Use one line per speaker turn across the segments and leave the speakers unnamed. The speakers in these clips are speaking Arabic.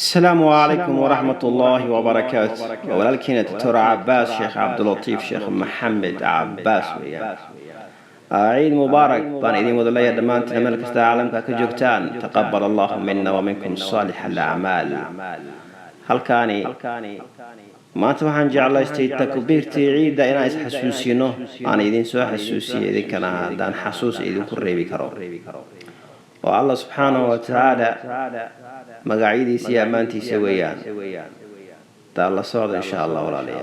السلام عليكم ورحمة الله وبركاته. ولكن الدكتور عباس شيخ عبد اللطيف شيخ محمد عباس وياه عيد مبارك بان إذن مدلية دمانتنا ملك استعلم كجوكتان تقبل الله منا ومنكم صالح الأعمال. هل كاني ما تبحن جعل تكبيرتي عيد إنا حسوسينه أنا إذن سوى حسوسي إذن كان دان حسوس إذن كريبي كرو والله سبحانه وتعالى مقاعيدي أمانتي سويان تعالى صعد إن شاء الله ولا لي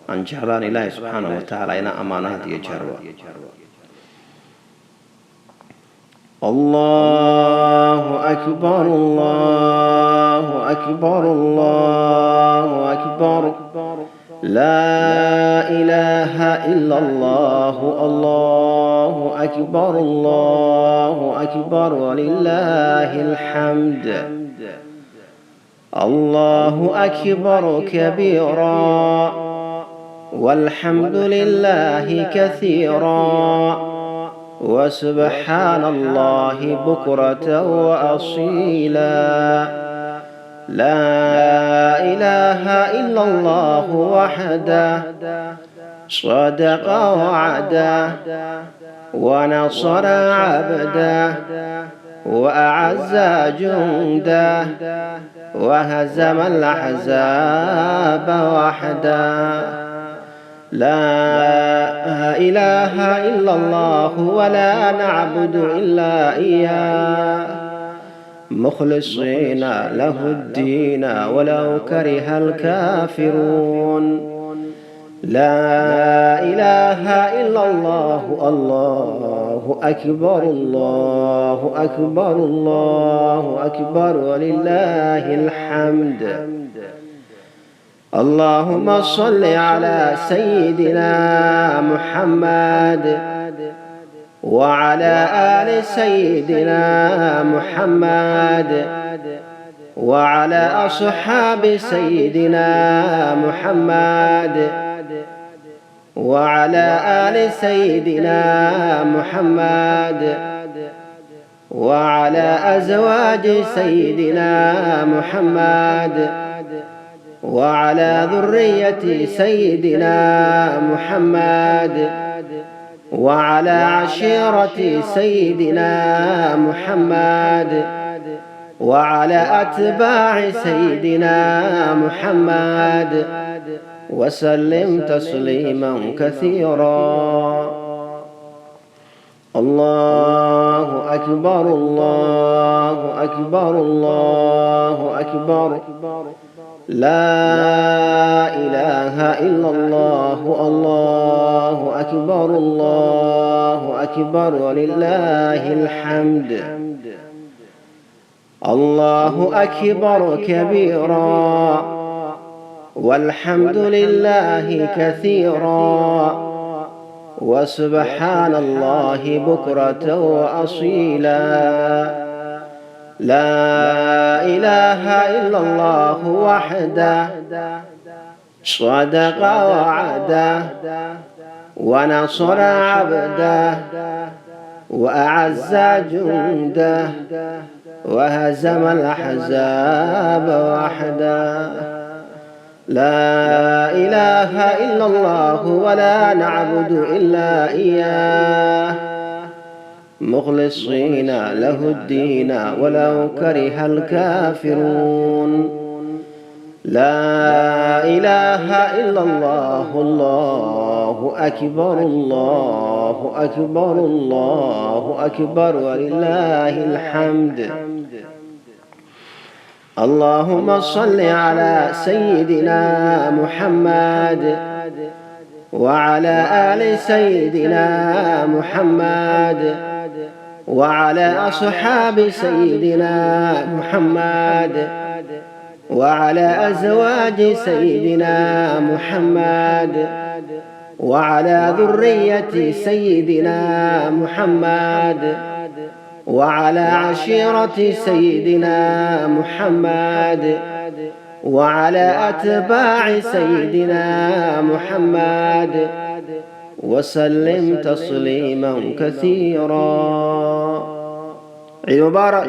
عن جهران الله سبحانه وتعالى إنا أمانات يجهروا. الله أكبر الله أكبر الله أكبر لا إله إلا الله الله أكبر الله أكبر ولله الحمد. الله أكبر كبيرا والحمد لله كثيرا وسبحان الله بكرة وأصيلا. لا إله إلا الله وحده صدق وعده ونصر عبده وأعز جنده وهزم الأحزاب وحده. لا إله إلا الله ولا نعبد إلا إياه مخلصين له الدين ولو كره الكافرون. لا إله إلا الله الله أكبر الله أكبر الله أكبر ولله الحمد. اللهم صل على سيدنا محمد وعلى آل سيدنا محمد وعلى أصحاب سيدنا محمد وعلى آل سيدنا محمد وعلى أزواج سيدنا محمد وعلى ذرية سيدنا محمد وعلى عشيرة سيدنا محمد وعلى أتباع سيدنا محمد وسلم تسليما كثيرا. الله أكبر الله أكبر الله أكبر لا إله إلا الله الله أكبر الله أكبر ولله الحمد. الله أكبر كبيرا والحمد لله كثيرا وسبحان الله بكرة وأصيلا. لا إله إلا الله وحده صدق وعده ونصر عبده وأعز جنده وهزم الأحزاب وحده. لا إله إلا الله ولا نعبد إلا إياه مخلصين له الدين ولو كره الكافرون. لا إله إلا الله الله أكبر الله أكبر الله أكبر ولله الحمد. اللهم صل على سيدنا محمد وعلى آل سيدنا محمد وعلى أصحاب سيدنا محمد وعلى أزواج سيدنا محمد وعلى ذرية سيدنا محمد وعلى عشيرة سيدنا محمد وعلى أتباع سيدنا محمد وسلم تسليما كثيرا. عيد مبارك.